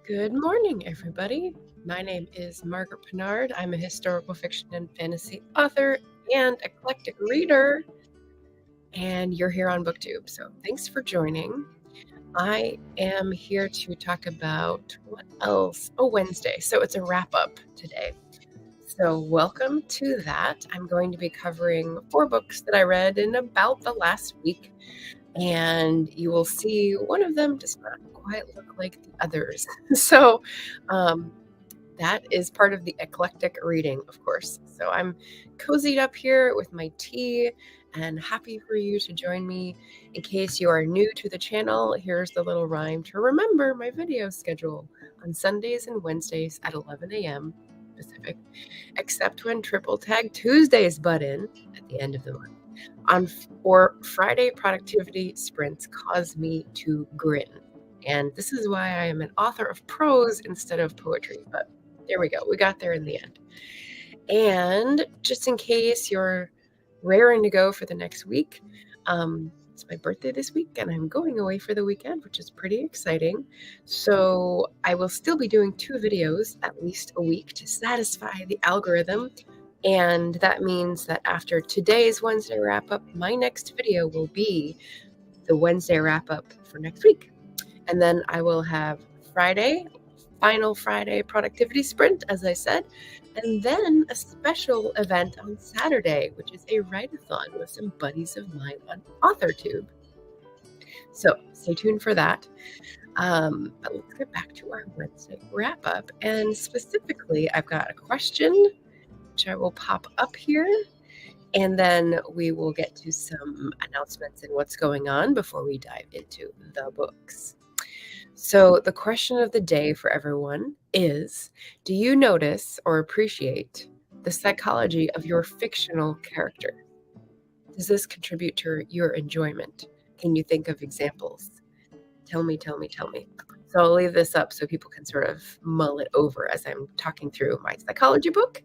Good morning, everybody. My name is Margaret Pinard. I'm a historical fiction and fantasy author and eclectic reader, and you're here on BookTube. So thanks for joining. I am here to talk about what else? Oh, Wednesday. So it's a wrap up today. So welcome to that. I'm going to be covering 4 books that I read in about the last week, and you will see one of them does not quite look like the others. So that is part of the eclectic reading, of course. So I'm cozied up here with my tea and happy for you to join me. In case you are new to the channel, here's the little rhyme to remember my video schedule on Sundays and Wednesdays at 11 a.m. Pacific, except when Triple Tag Tuesdays butt in at the end of the month. Or Friday productivity sprints cause me to grin. And this is why I am an author of prose instead of poetry, but there we go. We got there in the end. And just in case you're raring to go for the next week, it's my birthday this week and I'm going away for the weekend, which is pretty exciting. So I will still be doing 2 videos at least a week to satisfy the algorithm. And that means that after today's Wednesday wrap up, my next video will be the Wednesday wrap up for next week. And then I will have Friday, final Friday productivity sprint, as I said, and then a special event on Saturday, which is a write-a-thon with some buddies of mine on AuthorTube. So stay tuned for that. But let's get back to our Wednesday wrap up. And specifically, I've got a question, which I will pop up here. And then we will get to some announcements and what's going on before we dive into the books. So the question of the day for everyone is, do you notice or appreciate the psychology of your fictional character? Does this contribute to your enjoyment? Can you think of examples? Tell me. So I'll leave this up so people can sort of mull it over as I'm talking through my psychology book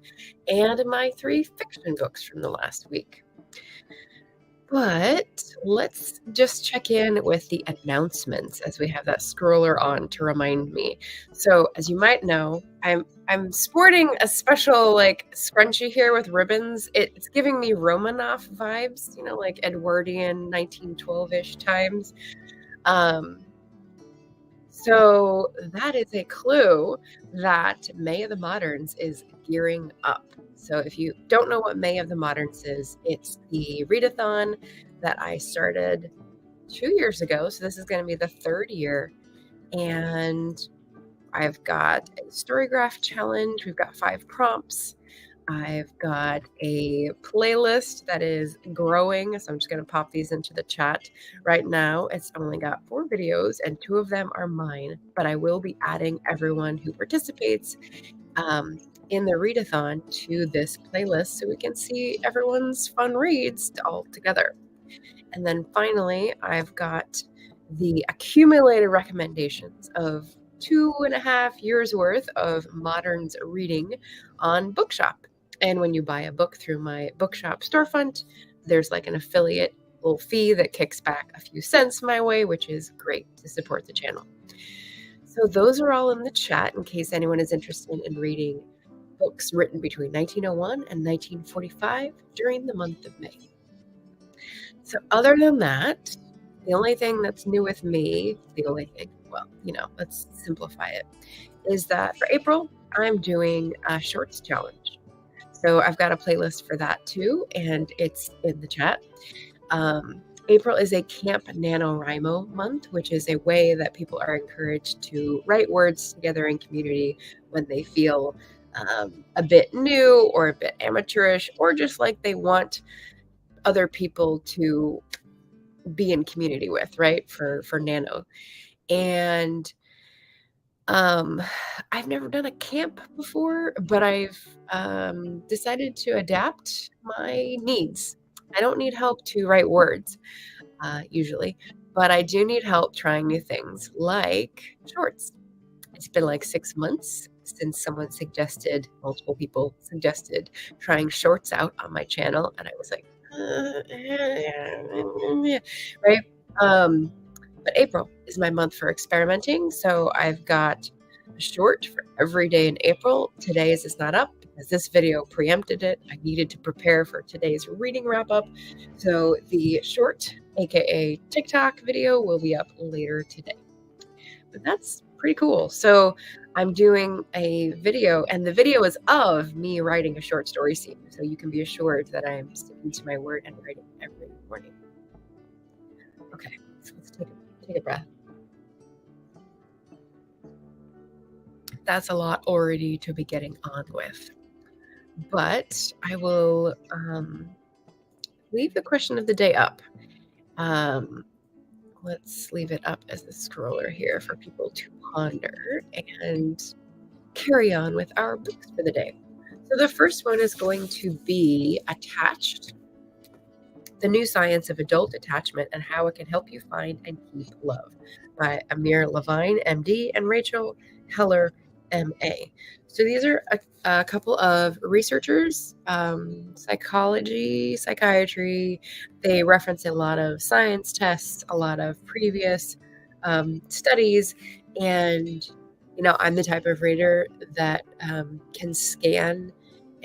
and my 3 fiction books from the last week. But let's just check in with the announcements as we have that scroller on to remind me. So as you might know, I'm sporting a special like scrunchie here with ribbons. It's giving me Romanov vibes, like Edwardian 1912-ish times. So that is a clue that May of the Moderns is gearing up. So if you don't know what May of the Moderns is, it's the readathon that I started 2 years ago. So this is going to be the 3rd year. And I've got a storygraph challenge. We've got 5 prompts. I've got a playlist that is growing, so I'm just going to pop these into the chat right now. It's only got 4 videos, and 2 of them are mine, but I will be adding everyone who participates in the readathon to this playlist so we can see everyone's fun reads all together. And then finally, I've got the accumulated recommendations of 2.5 years worth of Moderns reading on Bookshop. And when you buy a book through my Bookshop storefront, there's like an affiliate little fee that kicks back a few cents my way, which is great to support the channel. So those are all in the chat in case anyone is interested in reading books written between 1901 and 1945 during the month of May. So other than that, the only thing that's new with me, let's simplify it, is that for April, I'm doing a shorts challenge. So I've got a playlist for that too, and it's in the chat. April is a Camp NaNoWriMo month, which is a way that people are encouraged to write words together in community when they feel a bit new or a bit amateurish, or just like they want other people to be in community with, right, for Nano. And I've never done a camp before, but I've decided to adapt my needs. I don't need help to write words usually, but I do need help trying new things like shorts. It's been like 6 months since multiple people suggested trying shorts out on my channel, and I was like, right? But April is my month for experimenting, so I've got a short for every day in April. Today's is not up because this video preempted it. I needed to prepare for today's reading wrap up. So the short, aka TikTok video, will be up later today. But that's pretty cool. So I'm doing a video, and the video is of me writing a short story scene. So you can be assured that I'm sticking to my word and writing every morning. Okay, so let's take a breath. That's a lot already to be getting on with. But I will leave the question of the day up. Let's leave it up as a scroller here for people to ponder and carry on with our books for the day. So the first one is going to be Attached: The New Science of Adult Attachment and How It Can Help You Find and Keep Love, by Amir Levine, MD, and Rachel Heller, MA. So these are a couple of researchers, psychology, psychiatry. They reference a lot of science tests, a lot of previous studies. And, I'm the type of reader that can scan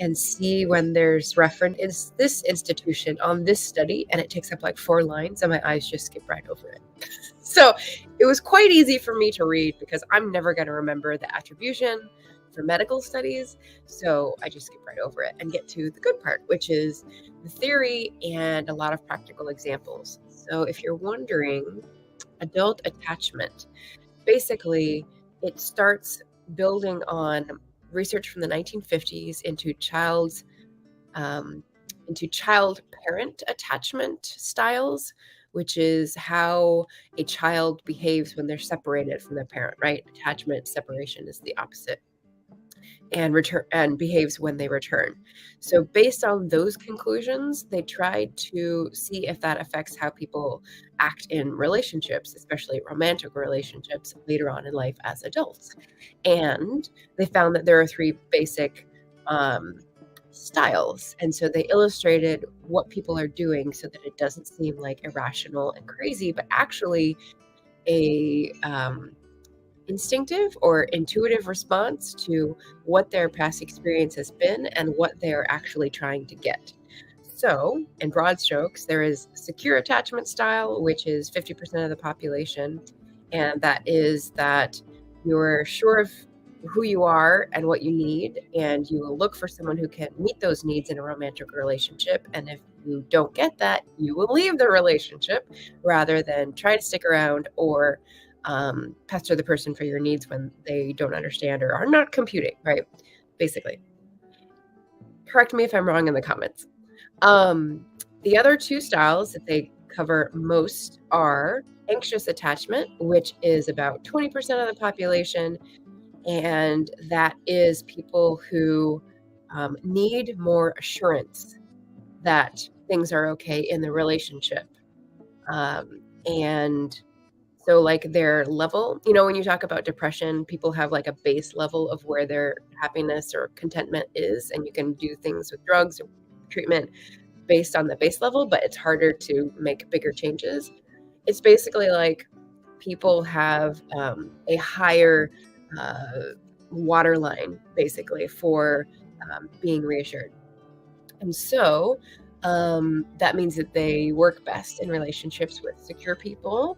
and see when there's reference in this institution on this study, and it takes up like 4 lines, and my eyes just skip right over it. So it was quite easy for me to read because I'm never going to remember the attribution for medical studies. So I just skip right over it and get to the good part, which is the theory and a lot of practical examples. So if you're wondering, adult attachment, basically it starts building on research from the 1950s into child-parent attachment styles, which is how a child behaves when they're separated from their parent, right? Attachment, separation is the opposite, and behaves when they return. So based on those conclusions, they tried to see if that affects how people act in relationships, especially romantic relationships later on in life as adults. And they found that there are 3 basic styles. And so they illustrated what people are doing so that it doesn't seem like irrational and crazy, but actually a instinctive or intuitive response to what their past experience has been and what they're actually trying to get. So, in broad strokes, there is secure attachment style, which is 50% of the population, and that is that you're sure of who you are and what you need, and you will look for someone who can meet those needs in a romantic relationship. And if you don't get that, you will leave the relationship rather than try to stick around or pester the person for your needs when they don't understand or are not computing, right? Basically. Correct me if I'm wrong in the comments. The other 2 styles that they cover most are anxious attachment, which is about 20% of the population. And that is people who need more assurance that things are okay in the relationship. And so like their level, when you talk about depression, people have like a base level of where their happiness or contentment is, and you can do things with drugs or treatment based on the base level, but it's harder to make bigger changes. It's basically like people have a higher waterline basically for being reassured. And so that means that they work best in relationships with secure people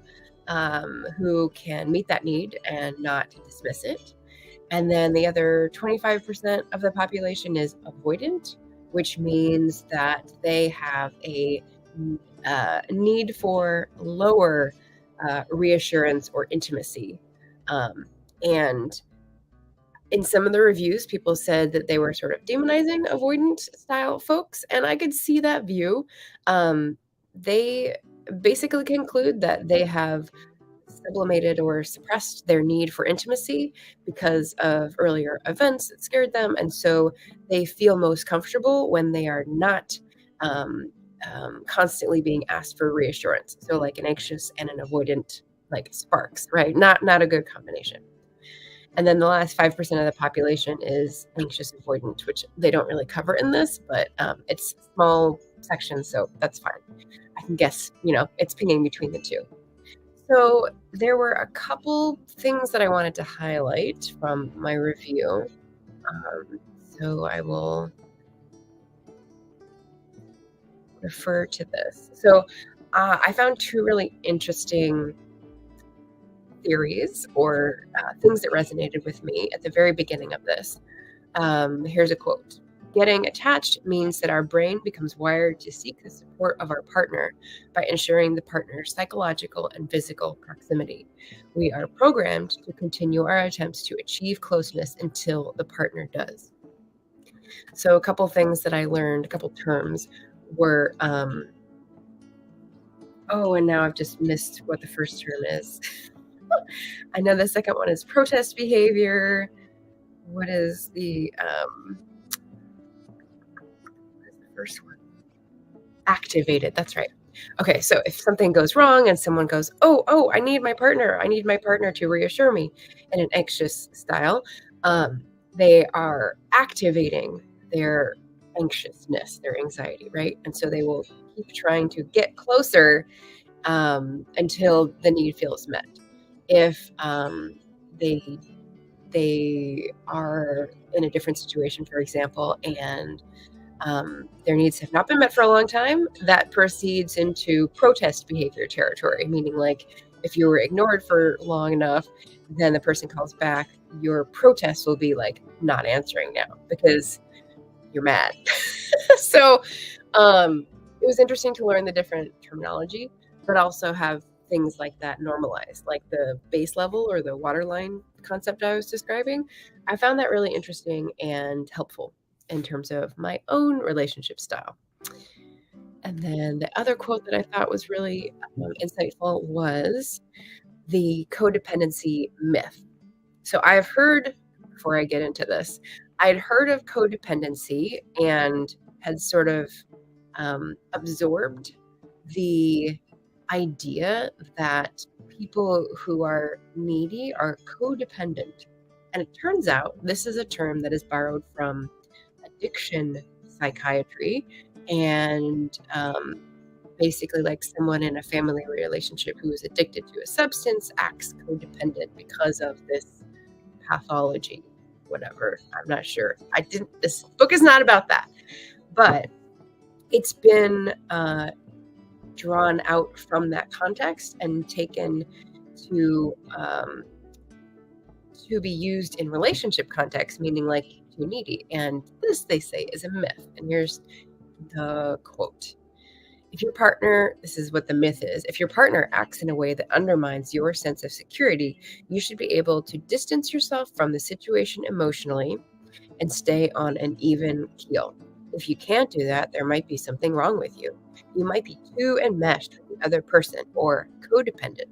who can meet that need and not dismiss it. And then the other 25% of the population is avoidant, which means that they have a need for lower reassurance or intimacy. And in some of the reviews, people said that they were sort of demonizing avoidant style folks, and I could see that view. They basically conclude that they have sublimated or suppressed their need for intimacy because of earlier events that scared them, and so they feel most comfortable when they are not constantly being asked for reassurance. So like an anxious and an avoidant like sparks, right? Not a good combination. And then the last 5% of the population is anxious avoidant, which they don't really cover in this, but it's a small section, so that's fine. I can guess, it's pinging between the 2. So there were a couple things that I wanted to highlight from my review. So I will refer to this. So I found two really interesting theories or things that resonated with me at the very beginning of this. Here's a quote. Getting attached means that our brain becomes wired to seek the support of our partner by ensuring the partner's psychological and physical proximity. We are programmed to continue our attempts to achieve closeness until the partner does. So, a couple things that I learned, a couple terms were, oh, and now I've just missed what the first term is. I know the second one is protest behavior. What is the first one? Activated. That's right. Okay, so if something goes wrong and someone goes, "Oh, I need my partner. I need my partner to reassure me," in an anxious style, they are activating their anxiousness, their anxiety, right? And so they will keep trying to get closer until the need feels met. If they they are in a different situation, for example, and their needs have not been met for a long time, that proceeds into protest behavior territory, meaning like if you were ignored for long enough, then the person calls back, your protest will be like not answering now because you're mad. So it was interesting to learn the different terminology, but also have things like that normalized, like the base level or the waterline concept I was describing. I found that really interesting and helpful in terms of my own relationship style. And then the other quote that I thought was really insightful was the codependency myth. So I've heard, before I get into this, I'd heard of codependency and had sort of absorbed the idea that people who are needy are codependent. And it turns out this is a term that is borrowed from addiction psychiatry and basically like someone in a family relationship who is addicted to a substance acts codependent because of this pathology, whatever. I'm not sure. This book is not about that, but it's been drawn out from that context and taken to be used in relationship context, meaning like too needy. And this, they say, is a myth. And here's the quote. If your partner, this is what the myth is, if your partner acts in a way that undermines your sense of security, you should be able to distance yourself from the situation emotionally and stay on an even keel. If you can't do that, there might be something wrong with you. You might be too enmeshed with the other person or codependent,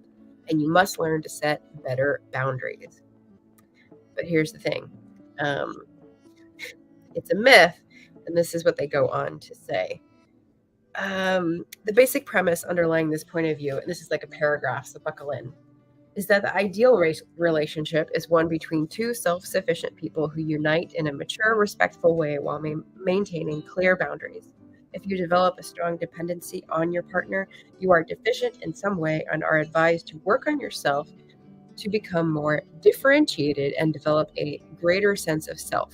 and you must learn to set better boundaries. But here's the thing. It's a myth, and this is what they go on to say. The basic premise underlying this point of view, and this is like a paragraph, so buckle in, is that the ideal relationship is one between two self-sufficient people who unite in a mature, respectful way while maintaining clear boundaries. If you develop a strong dependency on your partner, you are deficient in some way and are advised to work on yourself to become more differentiated and develop a greater sense of self.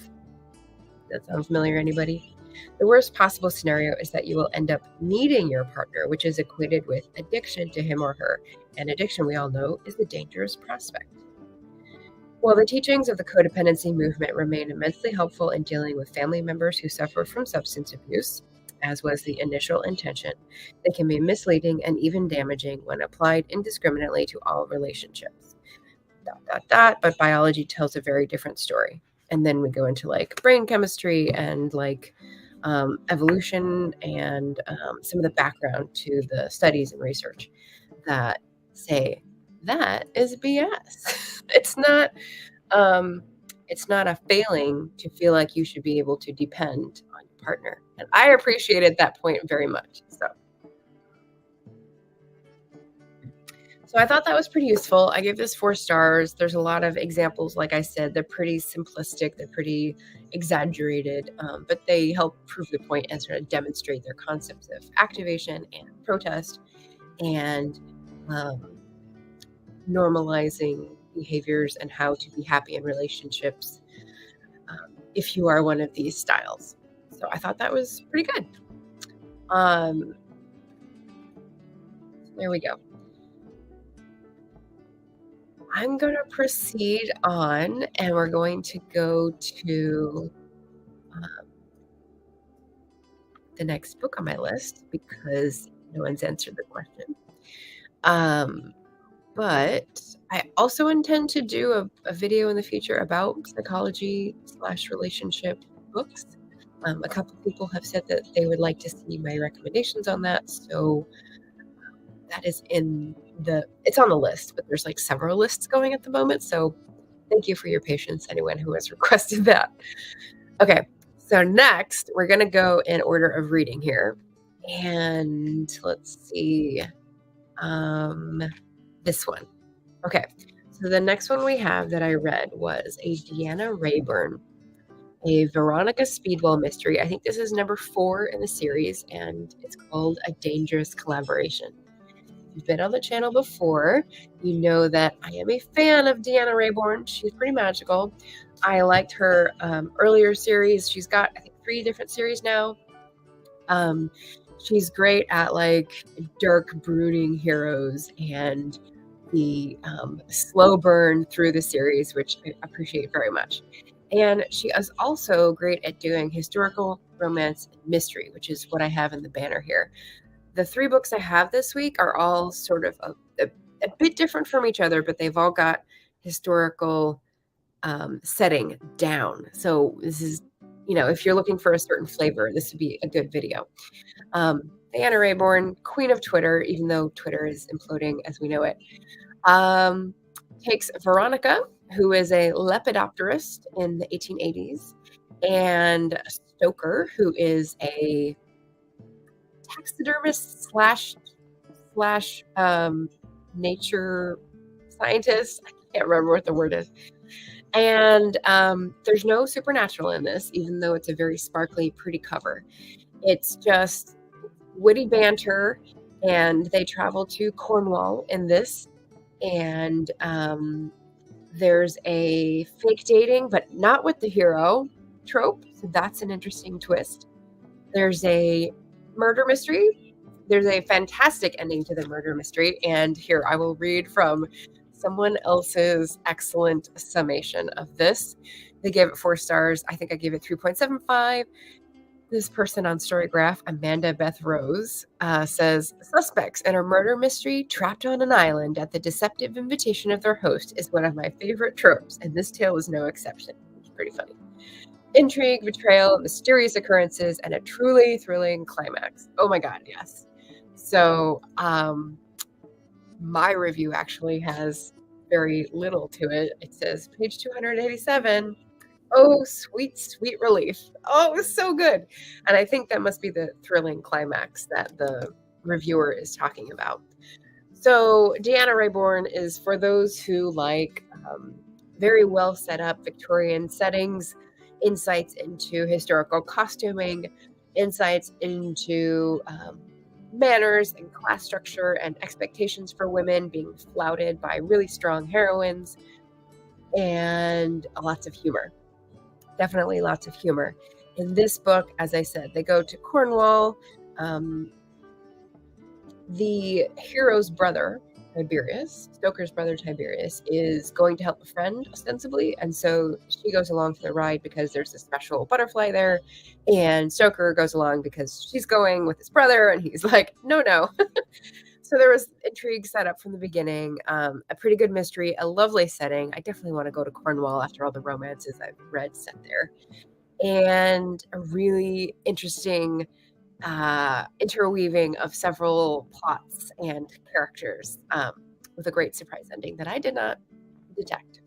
That sound familiar, anybody? The worst possible scenario is that you will end up needing your partner, which is equated with addiction to him or her. And addiction, we all know, is a dangerous prospect. While the teachings of the codependency movement remain immensely helpful in dealing with family members who suffer from substance abuse, as was the initial intention, they can be misleading and even damaging when applied indiscriminately to all relationships. ... But biology tells a very different story. And then we go into like brain chemistry and like evolution and some of the background to the studies and research that say that is BS. It's not a failing to feel like you should be able to depend on your partner. And I appreciated that point very much. So I thought that was pretty useful. I gave this 4 stars. There's a lot of examples, like I said, they're pretty simplistic, they're pretty exaggerated, but they help prove the point and sort of demonstrate their concepts of activation and protest and normalizing behaviors and how to be happy in relationships if you are one of these styles. So I thought that was pretty good. There we go. I'm going to proceed on, and we're going to go to the next book on my list because no one's answered the question. But I also intend to do a video in the future about psychology/relationship books. A couple people have said that they would like to see my recommendations on that, so that is it's on the list, but there's like several lists going at the moment, so thank you for your patience, anyone who has requested that. Okay, so next we're going to go in order of reading here, and let's see, this one. Okay, so the next one we have that I read was a Deanna Rayburn, a Veronica Speedwell mystery. I think this is number 4 in the series, and it's called A Dangerous Collaboration. If you've been on the channel before, you know that I am a fan of Deanna Rayburn. She's pretty magical. I liked her earlier series. She's got, I think, 3 different series now. She's great at like dark, brooding heroes and the slow burn through the series, which I appreciate very much. And she is also great at doing historical, romance, and mystery, which is what I have in the banner here. The 3 books I have this week are all sort of a bit different from each other, but they've all got historical setting down. So this is, if you're looking for a certain flavor, this would be a good video. Deanna Rayburn, queen of Twitter, even though Twitter is imploding as we know it, takes Veronica, who is a lepidopterist in the 1880s, and Stoker, who is a taxidermist slash nature scientist. I can't remember what the word is. And there's no supernatural in this, even though it's a very sparkly, pretty cover. It's just witty banter, and they travel to Cornwall in this, and there's a fake dating, but not with the hero trope, so that's an interesting twist. There's a murder mystery. There's a fantastic ending to the murder mystery, and here I will read from someone else's excellent summation of this. They gave it 4 stars. I think I gave it 3.75. This person on Storygraph, Amanda Beth Rose, says, suspects in a murder mystery trapped on an island at the deceptive invitation of their host is one of my favorite tropes, and this tale is no exception. It's pretty funny. Intrigue, betrayal, mysterious occurrences, and a truly thrilling climax. Oh my God, yes. So my review actually has very little to it. It says, page 287, oh, sweet, sweet relief. Oh, it was so good. And I think that must be the thrilling climax that the reviewer is talking about. So Deanna Rayburn is for those who like very well set up Victorian settings, insights into historical costuming, insights into manners and class structure and expectations for women being flouted by really strong heroines, and lots of humor. Definitely lots of humor. In this book, as I said, they go to Cornwall. The hero's brother, Tiberius, Stoker's brother Tiberius, is going to help a friend, ostensibly, and so she goes along for the ride because there's a special butterfly there, and Stoker goes along because she's going with his brother, and he's like, no. So there was intrigue set up from the beginning, a pretty good mystery, a lovely setting. I definitely want to go to Cornwall after all the romances I've read set there, and a really interesting interweaving of several plots and characters, with a great surprise ending that I did not detect.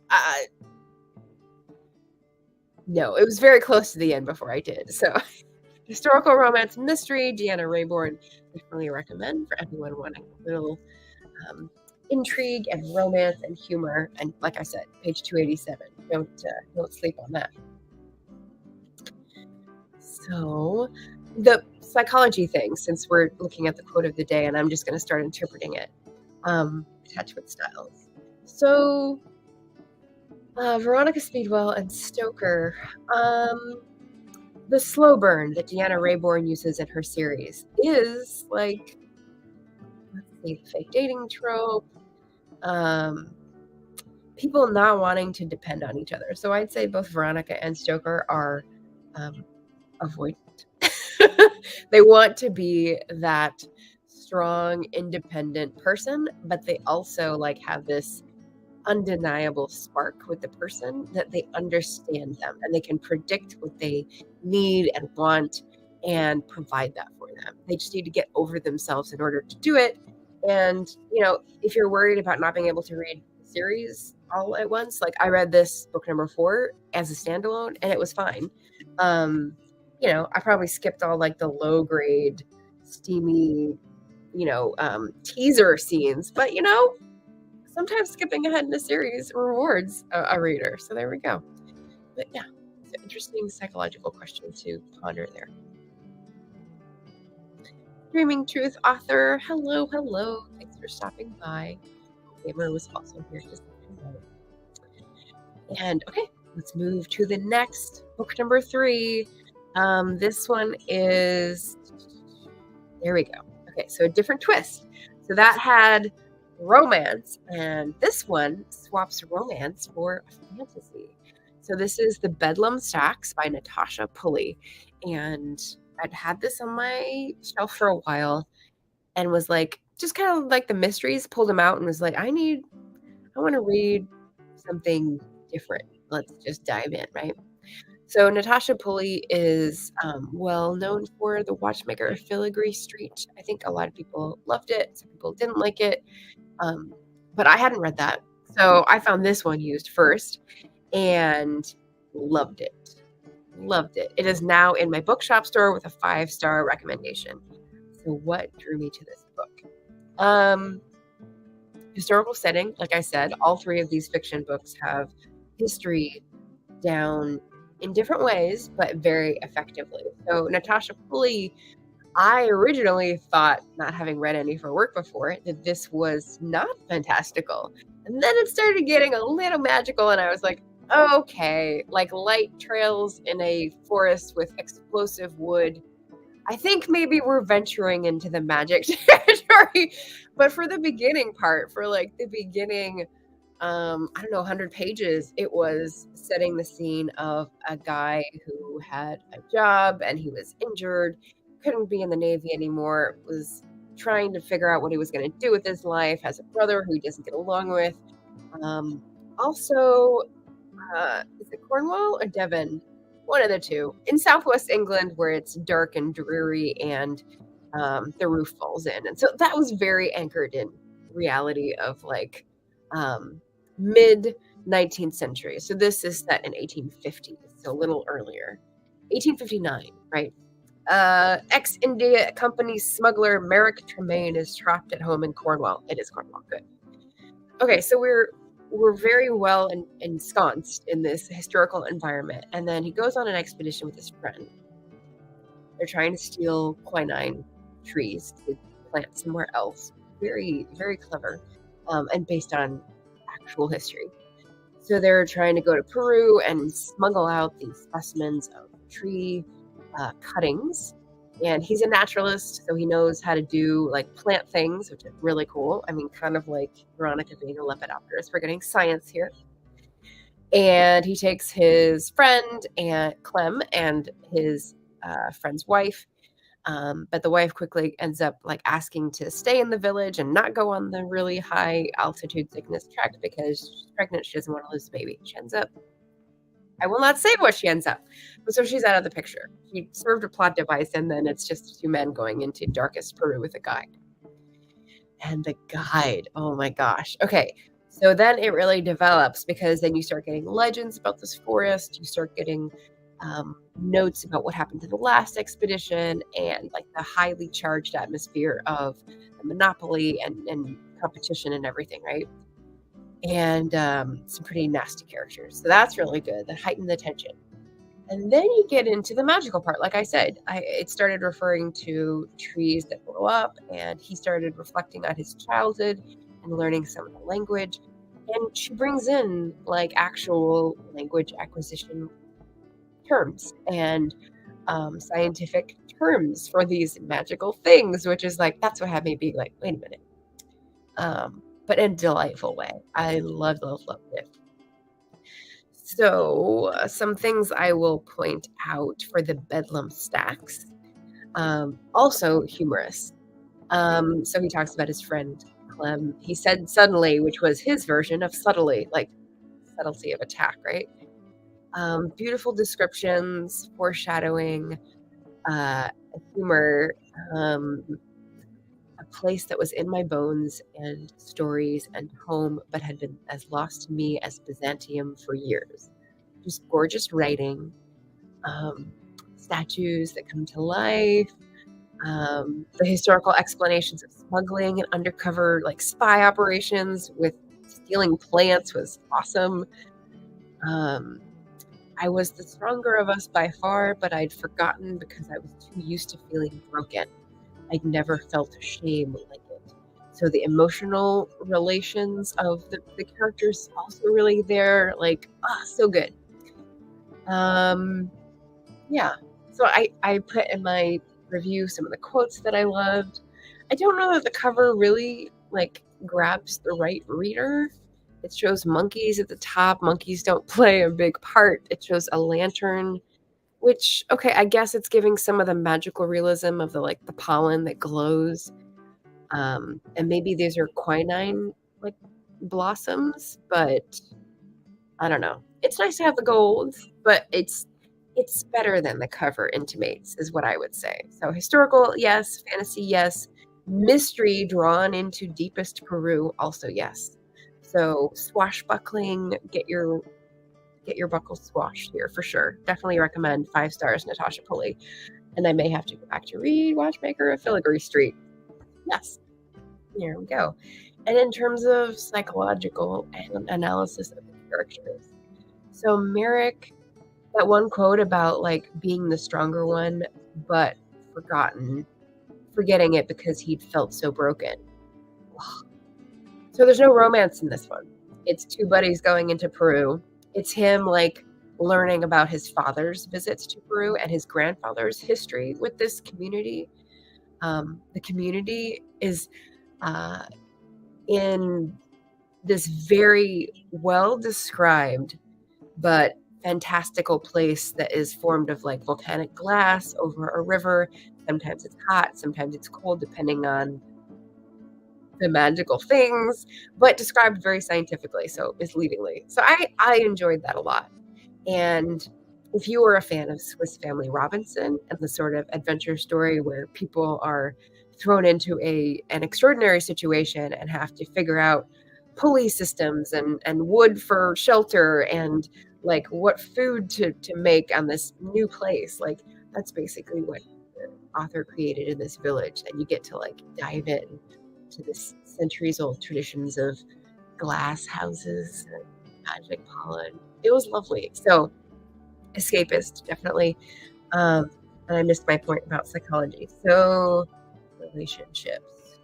No, it was very close to the end before I did. So historical romance mystery, Deanna Rayburn, definitely recommend for anyone wanting a little intrigue and romance and humor. And like I said, page 287. Don't sleep on that. So the psychology thing, since we're looking at the quote of the day, and I'm just going to start interpreting it. Attachment styles. So Veronica Speedwell and Stoker. The slow burn that Deanna Raybourn uses in her series is like, let's see, the fake dating trope. People not wanting to depend on each other. So I'd say both Veronica and Stoker are avoidant. They want to be that strong, independent person, but they also like have this undeniable spark with the person that they understand them and they can predict what they need and want and provide that for them. They just need to get over themselves in order to do it. And, if you're worried about not being able to read the series all at once, like I read this book number 4 as a standalone and it was fine. I probably skipped all like the low grade, steamy, teaser scenes, but sometimes skipping ahead in a series rewards a reader. So there we go. But yeah, it's an interesting psychological question to ponder there. Dreaming Truth author, hello. Thanks for stopping by. Gamer was also here just and okay, let's move to the next book number 3. This one is, there we go. Okay, so a different twist. So that had romance, and this one swaps romance for fantasy. So this is The Bedlam Stacks by Natasha Pulley, and I'd had this on my shelf for a while and was like, just kind of like the mysteries, pulled them out and was like, I want to read something different. Let's just dive in, right? So Natasha Pulley is well known for The Watchmaker of Filigree Street. I think a lot of people loved it. Some people didn't like it. But I hadn't read that. So I found this one used first and loved it. Loved it. It is now in my Bookshop store with a 5-star recommendation. So what drew me to this book? Historical setting, like I said, all 3 of these fiction books have history down in different ways, but very effectively. So Natasha Pulley, I originally thought, not having read any of her work before, that this was not fantastical. And then it started getting a little magical, and I was like, okay, like light trails in a forest with explosive wood. I think maybe we're venturing into the magic territory. But for the beginning part, for like the beginning, 100 pages, it was setting the scene of a guy who had a job and he was injured, couldn't be in the Navy anymore, was trying to figure out what he was going to do with his life, has a brother who he doesn't get along with. Also, is it Cornwall or Devon? One of the two. In southwest England, where it's dark and dreary and the roof falls in. And so that was very anchored in reality of like mid 19th century. So this is set in 1850, so a little earlier. 1859, right? Ex-India Company smuggler Merrick Tremaine is trapped at home in Cornwall. It is Cornwall, good. Okay, so we're very well ensconced in this historical environment, and then he goes on an expedition with his friend. They're trying to steal quinine trees to plant somewhere else. Very, very clever, and based on actual history. So they're trying to go to Peru and smuggle out these specimens of tree cuttings. And he's a naturalist, so he knows how to do like plant things, which is really cool. I mean, kind of like Veronica being a lepidopterist. We're getting science here. And he takes his friend and Clem and his friend's wife. But the wife quickly ends up like asking to stay in the village and not go on the really high altitude sickness trek because she's pregnant. She doesn't want to lose the baby. She ends up, I will not say what she ends up, but so she's out of the picture. He served a plot device, and then it's just 2 men going into darkest Peru with a guide. And the guide, oh my gosh. Okay, so then it really develops because then you start getting legends about this forest. You start getting notes about what happened to the last expedition and like the highly charged atmosphere of the monopoly and competition and everything, right? And some pretty nasty characters. So that's really good. That heightened the tension. And then you get into the magical part. Like I said, it started referring to trees that blow up, and he started reflecting on his childhood and learning some of the language. And she brings in like actual language acquisition terms and scientific terms for these magical things, which is like, that's what had me be like, wait a minute. But in a delightful way. I loved it. So, some things I will point out for the Bedlam stacks. Also humorous. So he talks about his friend Clem. He said suddenly, which was his version of subtly, like subtlety of attack, right? Beautiful descriptions, foreshadowing, humor, a place that was in my bones and stories and home, but had been as lost to me as Byzantium for years. Just gorgeous writing, um, statues that come to life, the historical explanations of smuggling and undercover like spy operations with stealing plants was awesome. Um, I was the stronger of us by far, but I'd forgotten because I was too used to feeling broken. I'd never felt shame like it. So the emotional relations of the characters also really there, like, so good. Yeah. So I put in my review some of the quotes that I loved. I don't know that the cover really like grabs the right reader. It shows monkeys at the top. Monkeys don't play a big part. It shows a lantern, which okay, I guess it's giving some of the magical realism of the like the pollen that glows. And maybe these are quinine like blossoms, but I don't know. It's nice to have the gold, but it's better than the cover intimates, is what I would say. So historical, yes. Fantasy, yes. Mystery drawn into deepest Peru, also yes. So swashbuckling, get your buckle squashed here for sure. Definitely recommend 5 stars, Natasha Pulley. And I may have to go back to read Watchmaker of Filigree Street. Yes, there we go. And in terms of psychological analysis of the characters, so Merrick, that one quote about like being the stronger one, but forgetting it because he'd felt so broken. So there's no romance in this one. It's two buddies going into Peru. It's him like learning about his father's visits to Peru and his grandfather's history with this community. The community is in this very well described but fantastical place that is formed of like volcanic glass over a river. Sometimes it's hot, sometimes it's cold, depending on the magical things, but described very scientifically, so misleadingly. So I enjoyed that a lot. And if you were a fan of Swiss Family Robinson and the sort of adventure story where people are thrown into an extraordinary situation and have to figure out pulley systems and wood for shelter and like what food to make on this new place, like that's basically what the author created in this village. And you get to like dive in to this centuries old traditions of glass houses and magic pollen. It was lovely. So escapist, definitely. And I missed my point about psychology. So relationships.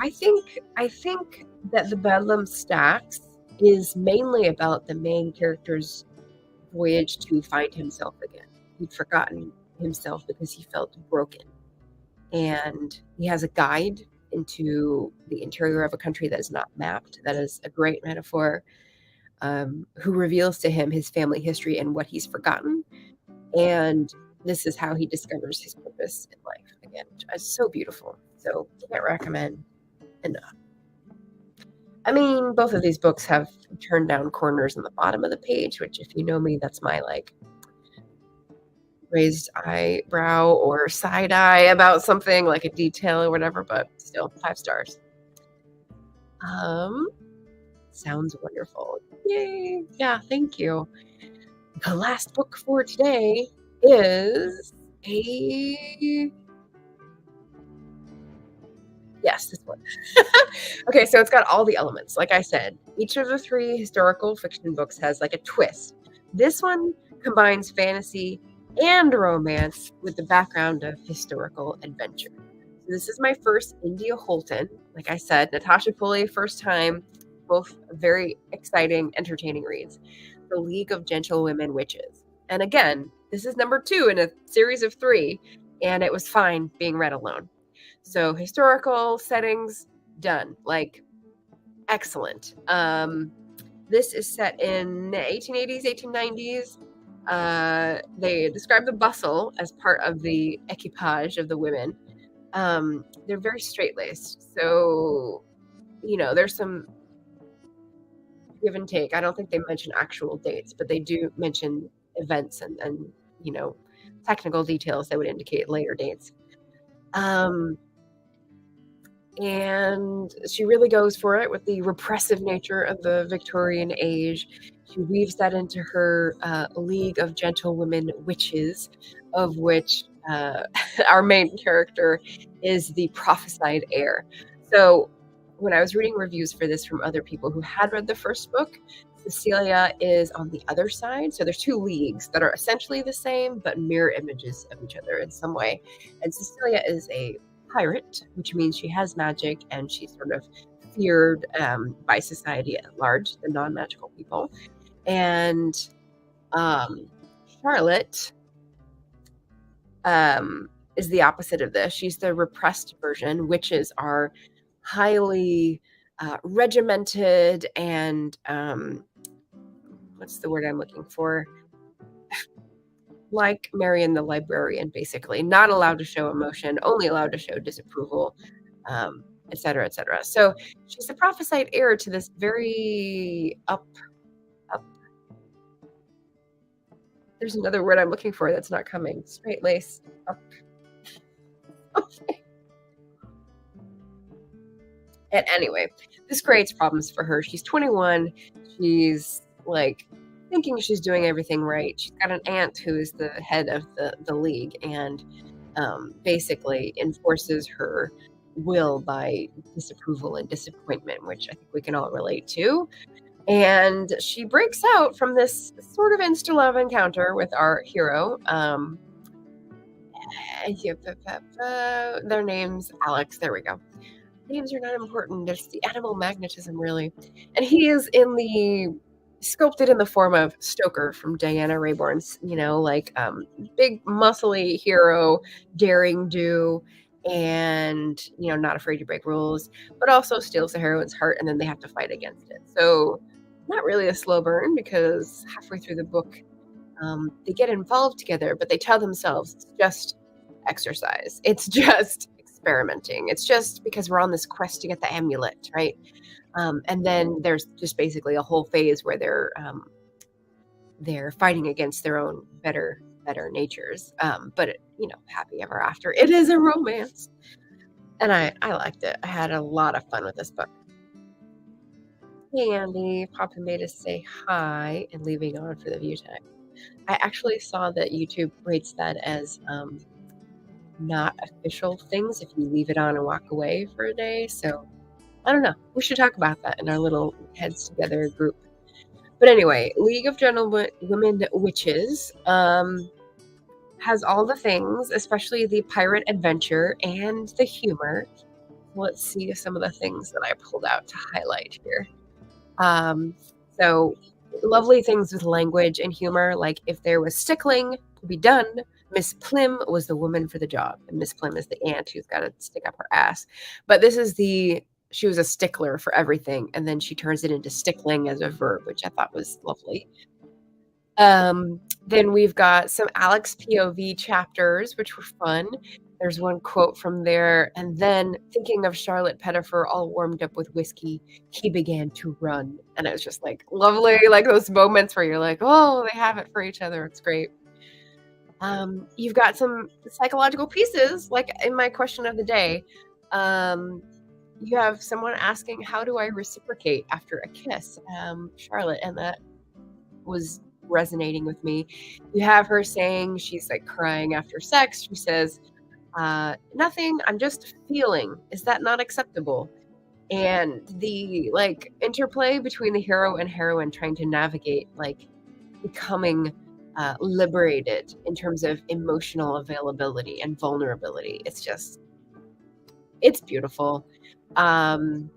I think that the Bedlam Stacks is mainly about the main character's voyage to find himself again. He'd forgotten himself because he felt broken. And he has a guide into the interior of a country that is not mapped. That is a great metaphor. Who reveals to him his family history and what he's forgotten. And this is how he discovers his purpose in life again, which is so beautiful. So can't recommend enough. I mean, both of these books have turned down corners in the bottom of the page, which if you know me, that's my like raised eyebrow or side eye about something like a detail or whatever, but still 5 stars. Sounds wonderful. Yay. Yeah, thank you. The last book for today is yes, this one. Okay, so it's got all the elements. Like I said, each of the 3 historical fiction books has like a twist. This one combines fantasy and romance with the background of historical adventure. This is my first India Holton. Like I said, Natasha Pulley, first time, both very exciting, entertaining reads. The League of Gentlewomen Witches. And again, this is number 2 in a series of 3, and it was fine being read alone. So historical settings, done. Like, excellent. This is set in 1880s, 1890s. They describe the bustle as part of the equipage of the women. They're very straight-laced. So, there's some give and take. I don't think they mention actual dates, but they do mention events and technical details that would indicate later dates. And she really goes for it with the repressive nature of the Victorian age. She weaves that into her League of Gentlewomen Witches, of which our main character is the prophesied heir. So when I was reading reviews for this from other people who had read the first book, Cecilia is on the other side. So there's 2 leagues that are essentially the same, but mirror images of each other in some way. And Cecilia is a pirate, which means she has magic and she's sort of feared by society at large, the non-magical people. And Charlotte is the opposite of this. She's the repressed version. Witches are highly regimented and what's the word I'm looking for? Like Marion the librarian, basically, not allowed to show emotion, only allowed to show disapproval, et cetera, et cetera. So she's a prophesied heir to this very up. There's another word I'm looking for that's not coming. Straight-laced, up. Okay. And anyway, this creates problems for her. She's 21. She's like thinking she's doing everything right. She's got an aunt who is the head of the league and basically enforces her will by disapproval and disappointment, which I think we can all relate to. And she breaks out from this sort of insta-love encounter with our hero. Their name's Alex. There we go. Names are not important. It's the animal magnetism, really. And he is sculpted in the form of Stoker from Diana Rayborn's, big muscly hero, daring do, and, not afraid to break rules, but also steals the heroine's heart and then they have to fight against it. So not really a slow burn because halfway through the book, they get involved together, but they tell themselves it's just exercise. It's just experimenting. It's just because we're on this quest to get the amulet, right? And then there's just basically a whole phase where they're fighting against their own better natures. But happy ever after. It is a romance, and I liked it. I had a lot of fun with this book. Hey Andy, Papa made us say hi and leaving on for the view time. I actually saw that YouTube rates that as not official things if you leave it on and walk away for a day. So I don't know. We should talk about that in our little heads together group. But anyway, League of Gentlewomen Witches has all the things, especially the pirate adventure and the humor. Let's see some of the things that I pulled out to highlight here. So lovely things with language and humor, like if there was stickling to be done, Miss Plim was the woman for the job. And Miss Plim is the aunt who's got to stick up her ass. But this is she was a stickler for everything. And then she turns it into stickling as a verb, which I thought was lovely. Then we've got some Alex POV chapters, which were fun. There's one quote from there. And then thinking of Charlotte Pettifer all warmed up with whiskey, he began to run. And it was just like lovely, like those moments where you're like, oh, they have it for each other. It's great. You've got some psychological pieces, like in my question of the day. You have someone asking, how do I reciprocate after a kiss? Charlotte, and that was resonating with me. You have her saying she's like crying after sex. She says, nothing, I'm just feeling. Is that not acceptable? And the like interplay between the hero and heroine trying to navigate like becoming liberated in terms of emotional availability and vulnerability. It's just It's beautiful. And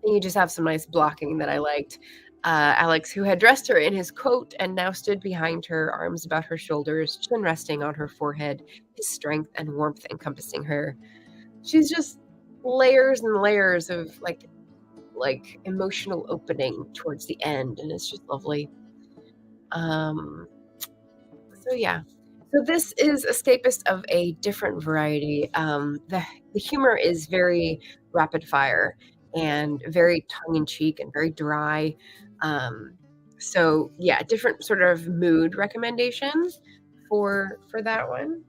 you just have some nice blocking that I liked. Alex, who had dressed her in his coat and now stood behind her, arms about her shoulders, chin resting on her forehead, his strength and warmth encompassing her. She's just layers and layers of like emotional opening towards the end, and it's just lovely. So yeah. So this is escapist of a different variety. The humor is very rapid fire and very tongue in cheek and very dry. So yeah, different sort of mood recommendations for that one.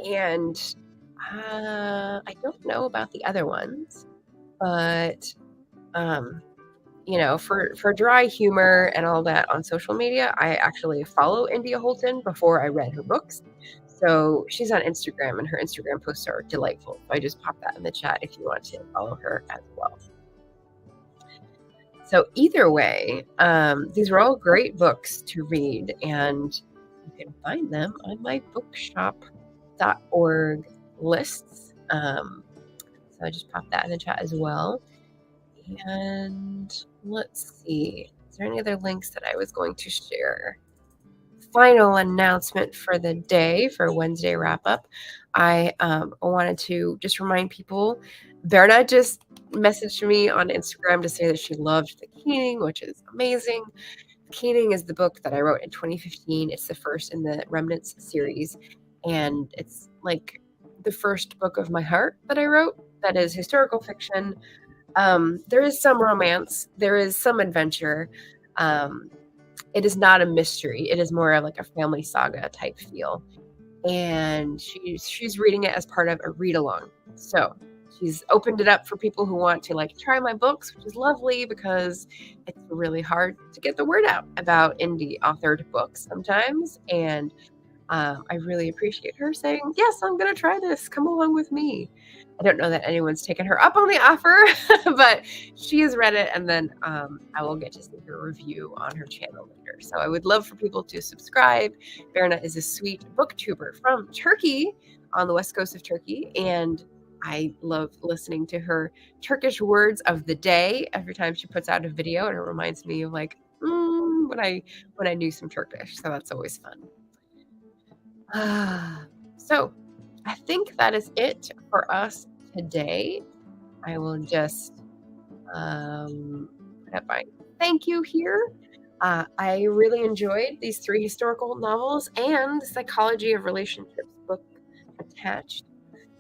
And I don't know about the other ones, but for dry humor and all that on social media, I actually follow India Holton before I read her books. So she's on Instagram, and her Instagram posts are delightful. So I just popped that in the chat if you want to follow her as well. So either way, these were all great books to read, and you can find them on my bookshop.org lists. So I just popped that in the chat as well. And let's see, is there any other links that I was going to share? Final announcement for the day for Wednesday wrap up. I wanted to just remind people, Berna just messaged me on Instagram to say that she loved The Keening, which is amazing. Keening is the book that I wrote in 2015. It's the first in the Remnants series, and it's like the first book of my heart that I wrote that is historical fiction. There is some romance. There is some adventure. It is not a mystery. It is more of like a family saga type feel. And she's reading it as part of a read along. So she's opened it up for people who want to like try my books, which is lovely because it's really hard to get the word out about indie authored books sometimes. And I really appreciate her saying, yes, I'm going to try this. Come along with me. I don't know that anyone's taken her up on the offer, but she has read it, and then I will get to see her review on her channel later. So I would love for people to subscribe. Berna is a sweet booktuber from Turkey, on the west coast of Turkey, and I love listening to her Turkish words of the day every time she puts out a video, and it reminds me of like when I knew some Turkish. So that's always fun. So I think that is it for us today. I will just put up my thank you here. I really enjoyed these 3 historical novels and the Psychology of Relationships book attached.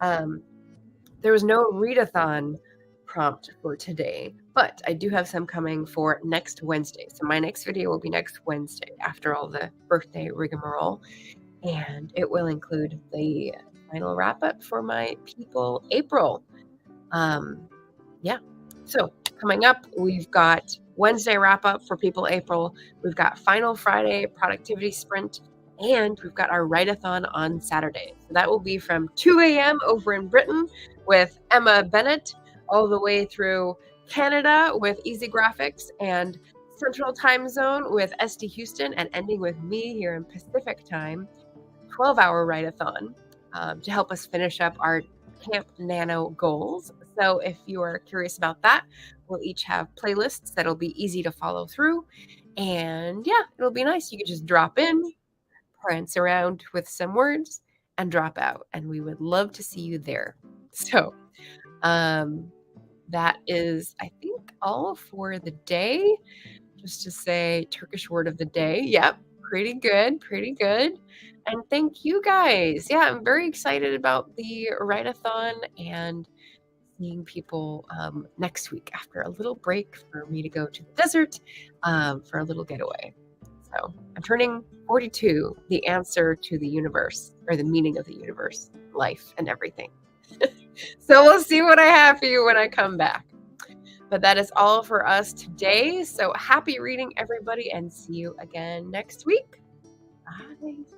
There was no readathon prompt for today, but I do have some coming for next Wednesday. So my next video will be next Wednesday after all the birthday rigmarole. And it will include the final wrap up for my People April. Yeah. So coming up, we've got Wednesday wrap up for People April. We've got Final Friday productivity sprint, and we've got our write-a-thon on Saturday. So that will be from 2 a.m. over in Britain with Emma Bennett, all the way through Canada with Easy Graphics, and Central Time Zone with SD Houston, and ending with me here in Pacific Time. 12-hour write-a-thon to help us finish up our Camp Nano goals. So if you are curious about that, we'll each have playlists that'll be easy to follow through. And yeah, it'll be nice. You can just drop in, prance around with some words, and drop out. And we would love to see you there. So that is, I think, all for the day. Just to say Turkish word of the day. Yep. Pretty good. Pretty good. And thank you guys. Yeah, I'm very excited about the write-a-thon and seeing people next week after a little break for me to go to the desert for a little getaway. So I'm turning 42, the answer to the universe, or the meaning of the universe, life, and everything. So we'll see what I have for you when I come back. But that is all for us today. So happy reading, everybody, and see you again next week. Bye.